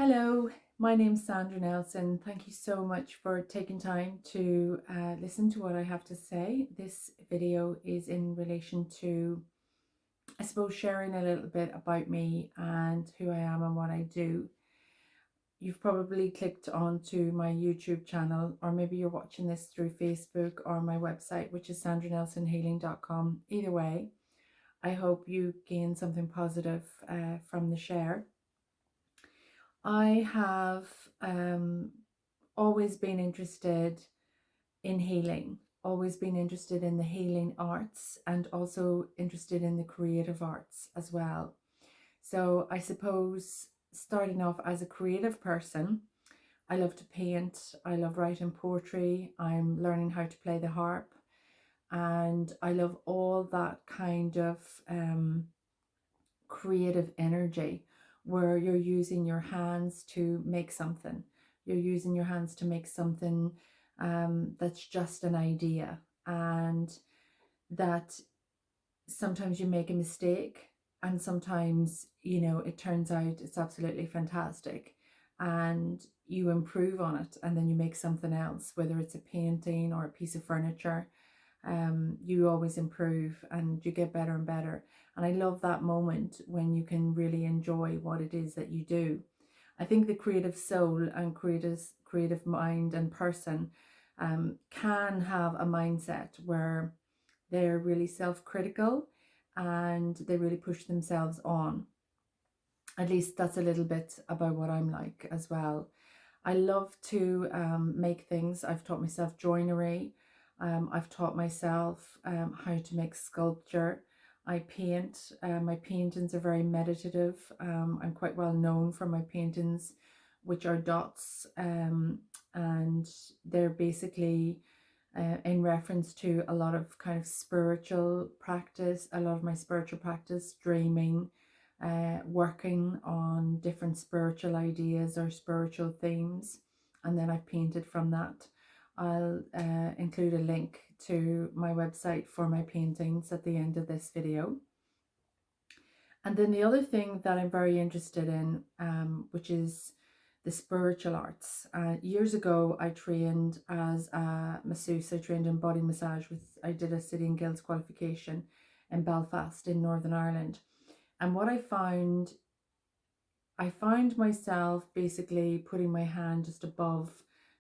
Hello, my name's Sandra Nelson. Thank you so much for taking time to listen to what I have to say. This video is in relation to, I suppose, sharing a little bit about me and who I am and what I do. You've probably clicked onto my YouTube channel, or maybe you're watching this through Facebook or my website, which is sandranelsonhealing.com. Either way, I hope you gain something positive from the share. I have always been interested in healing, always been interested in the healing arts, and also interested in the creative arts as well. So I suppose starting off as a creative person, I love to paint, I love writing poetry, I'm learning how to play the harp, and I love all that kind of creative energy where you're using your hands to make something. You're using your hands to make something that's just an idea, and that sometimes you make a mistake, and sometimes, it turns out it's absolutely fantastic, and you improve on it, and then you make something else, whether it's a painting or a piece of furniture. You always improve and you get better and better. And I love that moment when you can really enjoy what it is that you do. I think the creative soul and creative mind and person can have a mindset where they're really self-critical and they really push themselves on. At least that's a little bit about what I'm like as well. I love to make things. I've taught myself joinery. I've taught myself how to make sculpture. I paint. My paintings are very meditative. I'm quite well known for my paintings, which are dots, and they're basically in reference to a lot of kind of spiritual practice, a lot of my spiritual practice, dreaming, working on different spiritual ideas or spiritual themes, and then I've painted from that. I'll include a link to my website for my paintings at the end of this video. And then the other thing that I'm very interested in, which is the spiritual arts. Years ago, I trained as a masseuse. I trained in body massage I did a City and Guilds qualification in Belfast in Northern Ireland. And what I found myself basically putting my hand just above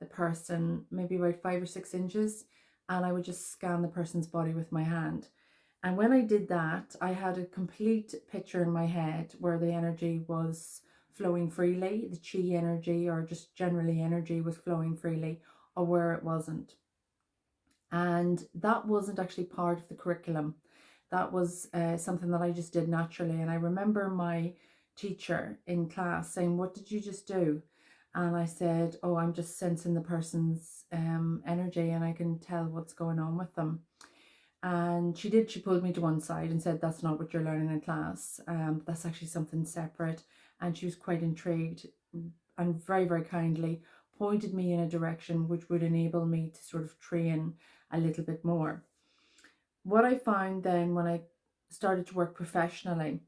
the person, maybe about 5 or 6 inches, and I would just scan the person's body with my hand. And when I did that, I had a complete picture in my head where the energy was flowing freely, the chi energy, or just generally energy was flowing freely, or where it wasn't. And that wasn't actually part of the curriculum. That was something that I just did naturally. And I remember my teacher in class saying, "What did you just do?" And I said, "Oh, I'm just sensing the person's energy and I can tell what's going on with them." And she pulled me to one side and said, "That's not what you're learning in class. That's actually something separate." And she was quite intrigued and very, very kindly pointed me in a direction which would enable me to sort of train a little bit more. What I found then when I started to work professionally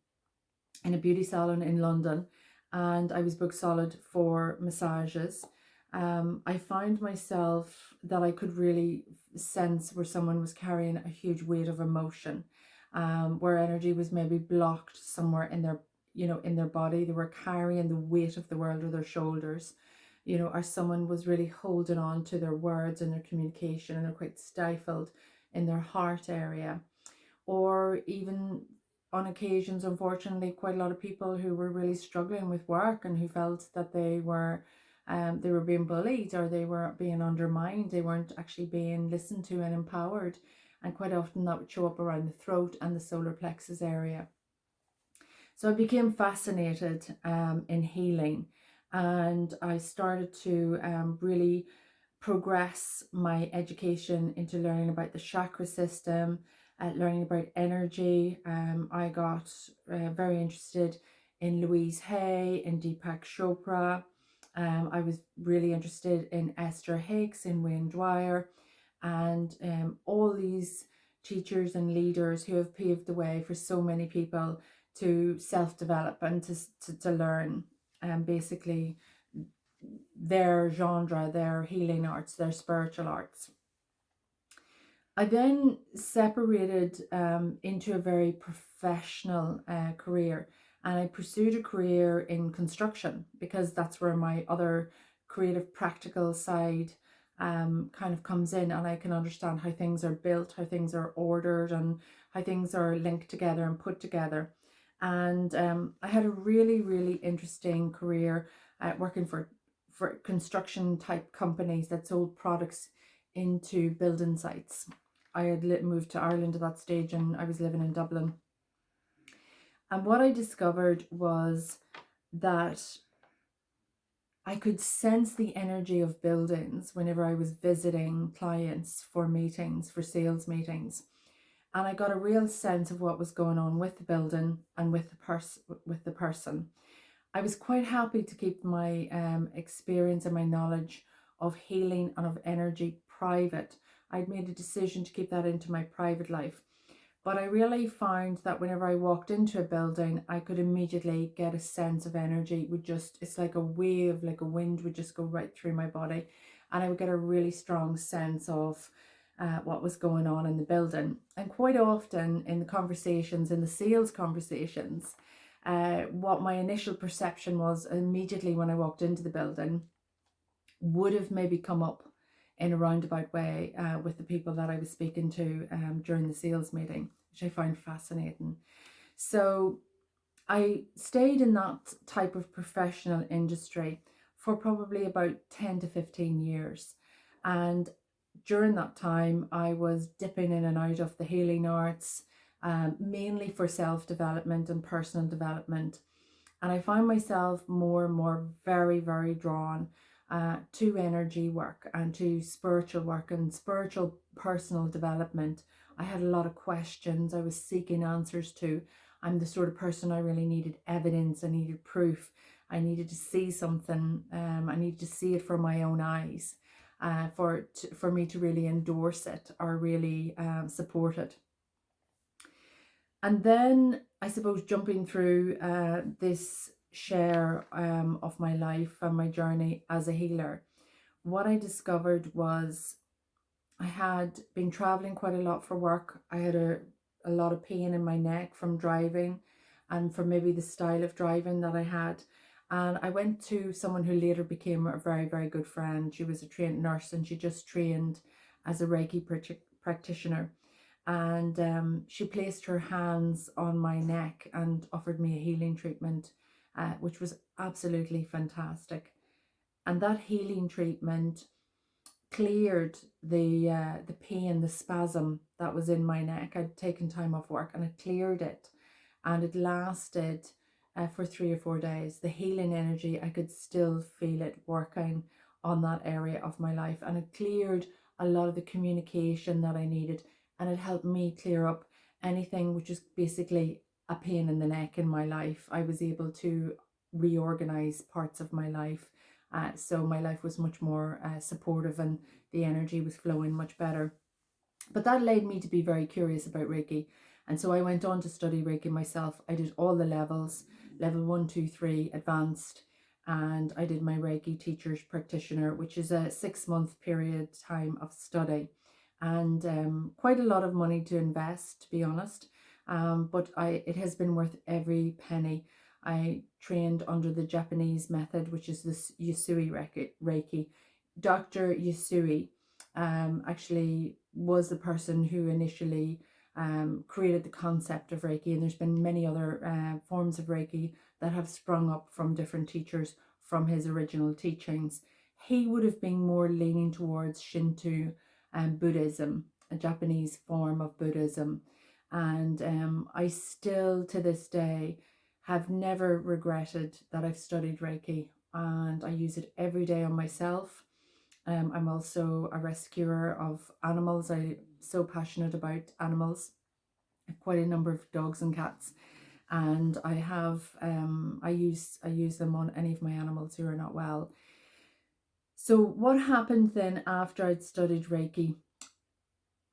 in a beauty salon in London, and I was booked solid for massages, I found myself that I could really sense where someone was carrying a huge weight of emotion, where energy was maybe blocked somewhere in their, in their body. They were carrying the weight of the world on their shoulders, or someone was really holding on to their words and their communication, and they're quite stifled in their heart area. Or even on occasions, unfortunately, quite a lot of people who were really struggling with work and who felt that they were being bullied, or they were being undermined. They weren't actually being listened to and empowered. And quite often that would show up around the throat and the solar plexus area. So I became fascinated in healing, and I started to really progress my education into learning about the chakra system, learning about energy. I got very interested in Louise Hay, in Deepak Chopra. I was really interested in Esther Hicks, in Wayne Dwyer, and all these teachers and leaders who have paved the way for so many people to self-develop and to learn. basically their genre, their healing arts, their spiritual arts. I then separated into a very professional career, and I pursued a career in construction because that's where my other creative practical side kind of comes in, and I can understand how things are built, how things are ordered, and how things are linked together and put together. And I had a really, really interesting career working for construction type companies that sold products into building sites. I had moved to Ireland at that stage, and I was living in Dublin. And what I discovered was that I could sense the energy of buildings whenever I was visiting clients for meetings, for sales meetings. And I got a real sense of what was going on with the building and with the person. I was quite happy to keep my experience and my knowledge of healing and of energy private. I'd made a decision to keep that into my private life. But I really found that whenever I walked into a building, I could immediately get a sense of energy. It would just, it's like a wave, like a wind would just go right through my body. And I would get a really strong sense of what was going on in the building. And quite often in the conversations, in the sales conversations, what my initial perception was immediately when I walked into the building would have maybe come up in a roundabout way with the people that I was speaking to during the sales meeting, which I found fascinating. So I stayed in that type of professional industry for probably about 10 to 15 years. And during that time, I was dipping in and out of the healing arts, mainly for self-development and personal development. And I found myself more and more very, very drawn to energy work and to spiritual work and spiritual personal development. I had a lot of questions I was seeking answers to. I'm the sort of person I really needed evidence, I needed proof, I needed to see something, I needed to see it from my own eyes for me to really endorse it or really support it. And then I suppose jumping through this share of my life and my journey as a healer, what I discovered was I had been traveling quite a lot for work. I had a lot of pain in my neck from driving and from maybe the style of driving that I had. And I went to someone who later became a very, very good friend. She was a trained nurse and she just trained as a Reiki practitioner. And she placed her hands on my neck and offered me a healing treatment, which was absolutely fantastic. And that healing treatment cleared the pain, the spasm that was in my neck. I'd taken time off work and it cleared it, and it lasted for 3 or 4 days. The healing energy, I could still feel it working on that area of my life, and it cleared a lot of the communication that I needed, and it helped me clear up anything which is basically a pain in the neck in my life. I was able to reorganize parts of my life, so my life was much more supportive and the energy was flowing much better. But that led me to be very curious about Reiki. And so I went on to study Reiki myself. I did all the levels, level 1, 2, 3, advanced. And I did my Reiki teacher's practitioner, which is a 6-month period time of study. And quite a lot of money to invest, to be honest. But it has been worth every penny. I trained under the Japanese method, which is this Usui Reiki. Dr. Usui actually was the person who initially created the concept of Reiki, and there's been many other forms of Reiki that have sprung up from different teachers from his original teachings. He would have been more leaning towards Shinto and Buddhism, a Japanese form of Buddhism. And I still to this day have never regretted that I've studied Reiki, and I use it every day on myself. I'm also a rescuer of animals. I'm so passionate about animals. I have quite a number of dogs and cats, and I have I use them on any of my animals who are not well. So what happened then after I'd studied Reiki?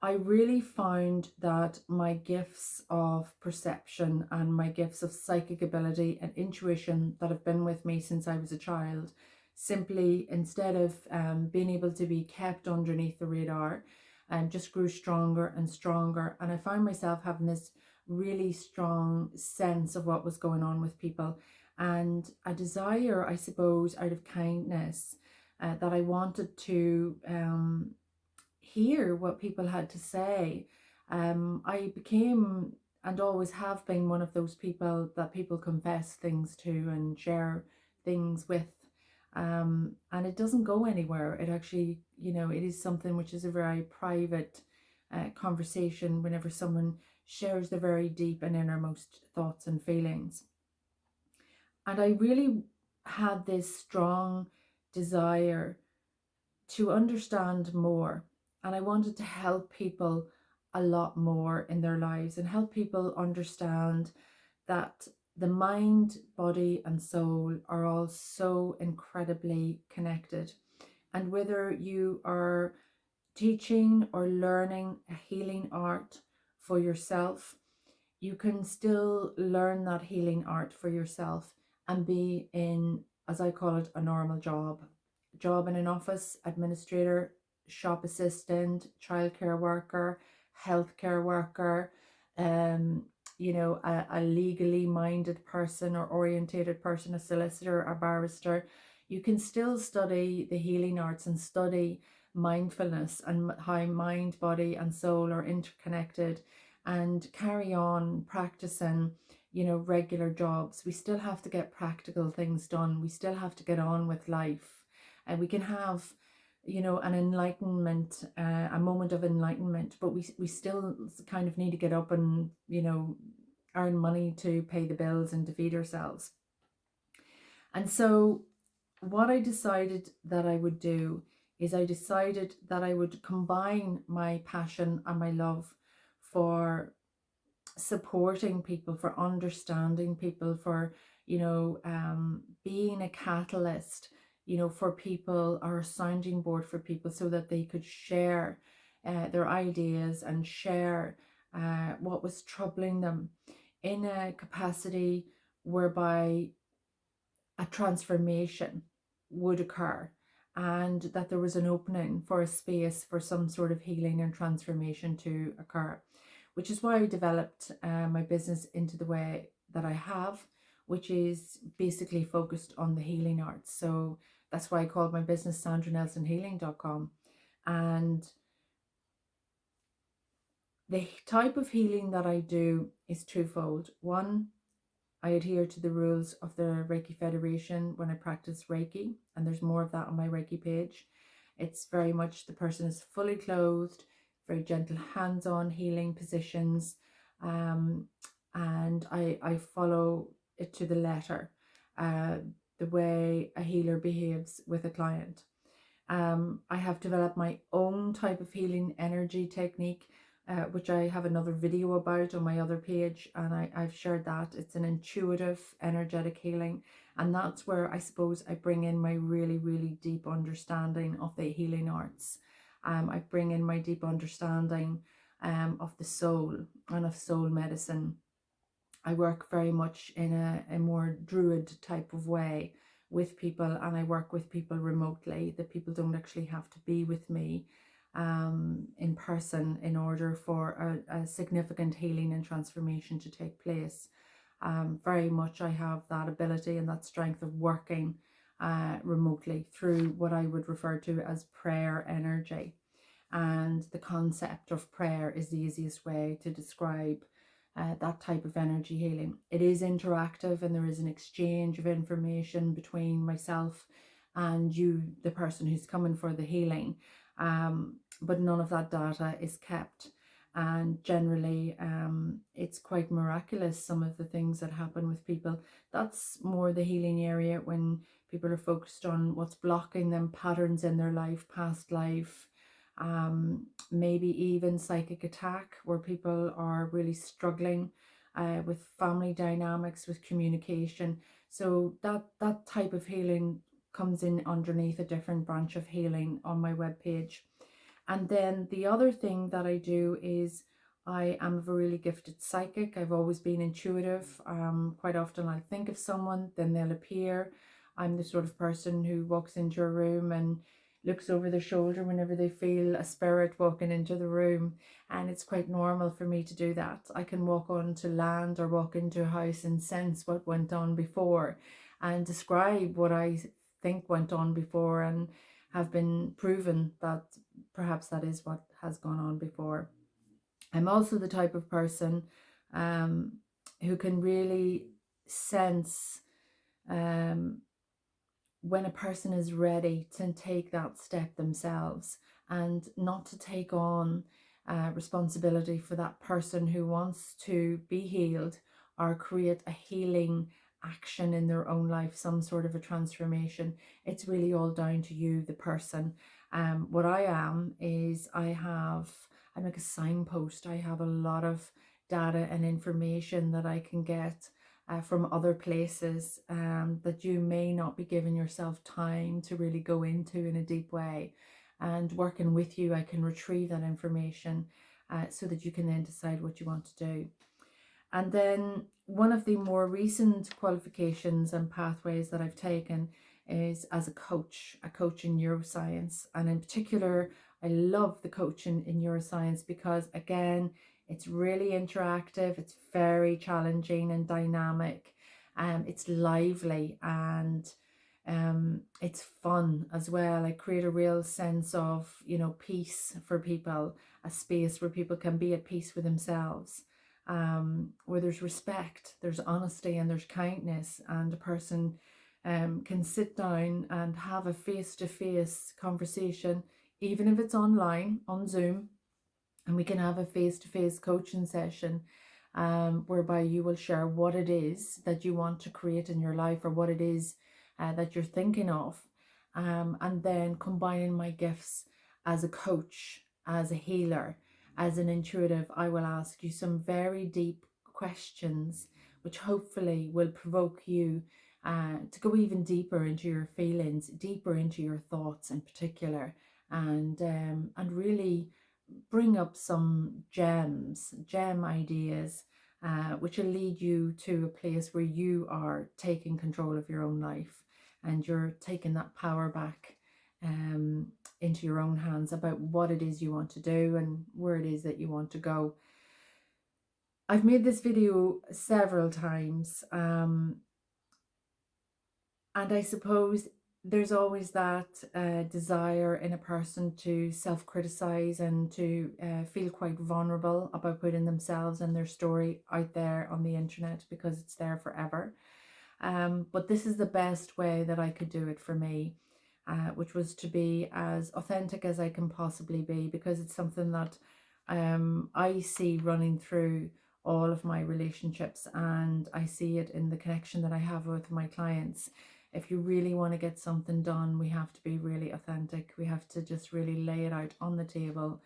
I really found that my gifts of perception and my gifts of psychic ability and intuition that have been with me since I was a child, simply instead of being able to be kept underneath the radar, just grew stronger and stronger. And I found myself having this really strong sense of what was going on with people, and a desire, I suppose, out of kindness, that I wanted to hear what people had to say. I became and always have been one of those people that people confess things to and share things with. And it doesn't go anywhere. It actually, it is something which is a very private conversation whenever someone shares their very deep and innermost thoughts and feelings. And I really had this strong desire to understand more. And I wanted to help people a lot more in their lives and help people understand that the mind, body, and soul are all so incredibly connected. And whether you are teaching or learning a healing art for yourself, you can still learn that healing art for yourself and be in, as I call it, a normal job in an office, administrator, shop assistant, childcare worker, healthcare worker, um, a legally minded person or orientated person, a solicitor, a barrister. You can still study the healing arts and study mindfulness and how mind, body, and soul are interconnected, and carry on practicing, regular jobs. We still have to get practical things done. We still have to get on with life. And we can have, an enlightenment, a moment of enlightenment, but we still kind of need to get up and, earn money to pay the bills and to feed ourselves. And so what I decided that I would do is I decided that I would combine my passion and my love for supporting people, for understanding people, for being a catalyst, for people, or a sounding board for people, so that they could share their ideas and share what was troubling them in a capacity whereby a transformation would occur, and that there was an opening for a space for some sort of healing and transformation to occur, which is why I developed my business into the way that I have, which is basically focused on the healing arts. So that's why I called my business sandranelsonhealing.com. And the type of healing that I do is twofold. One, I adhere to the rules of the Reiki Federation when I practice Reiki, and there's more of that on my Reiki page. It's very much the person is fully clothed, very gentle hands-on healing positions, and I follow it to the letter, the way a healer behaves with a client. I have developed my own type of healing energy technique, which I have another video about on my other page, and I've shared that. It's an intuitive, energetic healing, and that's where I suppose I bring in my really, really deep understanding of the healing arts. I bring in my deep understanding of the soul and of soul medicine. I work very much in a more druid type of way with people, and I work with people remotely. The people don't actually have to be with me in person in order for a significant healing and transformation to take place. Very much I have that ability and that strength of working remotely through what I would refer to as prayer energy. And the concept of prayer is the easiest way to describe that type of energy healing. It is interactive, and there is an exchange of information between myself and you, the person who's coming for the healing. But none of that data is kept. And generally, it's quite miraculous, some of the things that happen with people. That's more the healing area, when people are focused on what's blocking them, patterns in their life, past life, maybe even psychic attack, where people are really struggling with family dynamics, with communication. So that type of healing comes in underneath a different branch of healing on my webpage. And then the other thing that I do is I am a really gifted psychic. I've always been intuitive. Quite often I'll think of someone, then they'll appear. I'm the sort of person who walks into a room and looks over their shoulder whenever they feel a spirit walking into the room. And it's quite normal for me to do that. I can walk onto land or walk into a house and sense what went on before and describe what I think went on before, and have been proven that perhaps that is what has gone on before. I'm also the type of person um, who can really sense um, when a person is ready to take that step themselves, and not to take on responsibility for that person who wants to be healed or create a healing action in their own life, some sort of a transformation. It's really all down to you, the person. What I am is I'm like a signpost. I have a lot of data and information that I can get from other places that you may not be giving yourself time to really go into in a deep way. And working with you, I can retrieve that information so that you can then decide what you want to do. And then one of the more recent qualifications and pathways that I've taken is as a coach in neuroscience. And in particular, I love the coaching in neuroscience because, again, it's really interactive, it's very challenging and dynamic, it's lively, and it's fun as well. I create a real sense of, peace for people, a space where people can be at peace with themselves, where there's respect, there's honesty, and there's kindness, and a person can sit down and have a face-to-face conversation, even if it's online, on Zoom, and we can have a face-to-face coaching session whereby you will share what it is that you want to create in your life, or what it is that you're thinking of, and then combining my gifts as a coach, as a healer, as an intuitive. I will ask you some very deep questions which hopefully will provoke you to go even deeper into your feelings, deeper into your thoughts in particular, and really bring up some gem ideas, which will lead you to a place where you are taking control of your own life, and you're taking that power back into your own hands about what it is you want to do and where it is that you want to go. I've made this video several times, and I suppose there's always that desire in a person to self-criticize and to feel quite vulnerable about putting themselves and their story out there on the internet, because it's there forever. But this is the best way that I could do it for me, which was to be as authentic as I can possibly be, because it's something that I see running through all of my relationships, and I see it in the connection that I have with my clients. If you really want to get something done, we have to be really authentic. We have to just really lay it out on the table.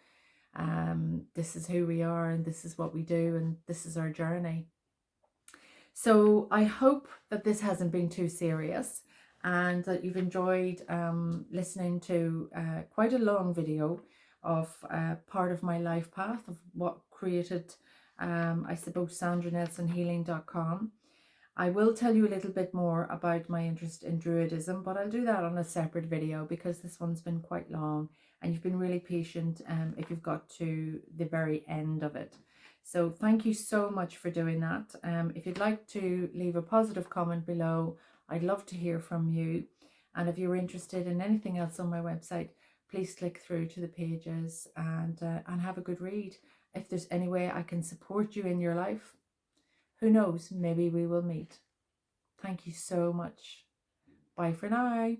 This is who we are, and this is what we do, and this is our journey. So I hope that this hasn't been too serious, and that you've enjoyed listening to quite a long video of part of my life path, of what created, I suppose, SandraNelsonHealing.com. I will tell you a little bit more about my interest in Druidism, but I'll do that on a separate video, because this one's been quite long and you've been really patient if you've got to the very end of it. So thank you so much for doing that. If you'd like to leave a positive comment below, I'd love to hear from you. And if you're interested in anything else on my website, please click through to the pages and have a good read. If there's any way I can support you in your life, who knows, maybe we will meet. Thank you so much. Bye for now.